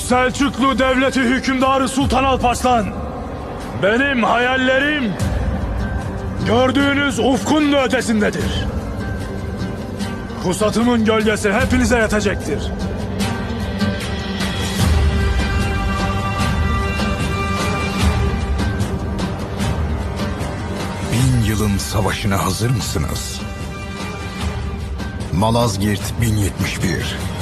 Selçuklu Devleti hükümdarı Sultan Alparslan, benim hayallerim gördüğünüz ufkun da ötesindedir. Pusatımın gölgesi hepinize yetecektir. Bin yılın savaşına hazır mısınız? Malazgirt 1071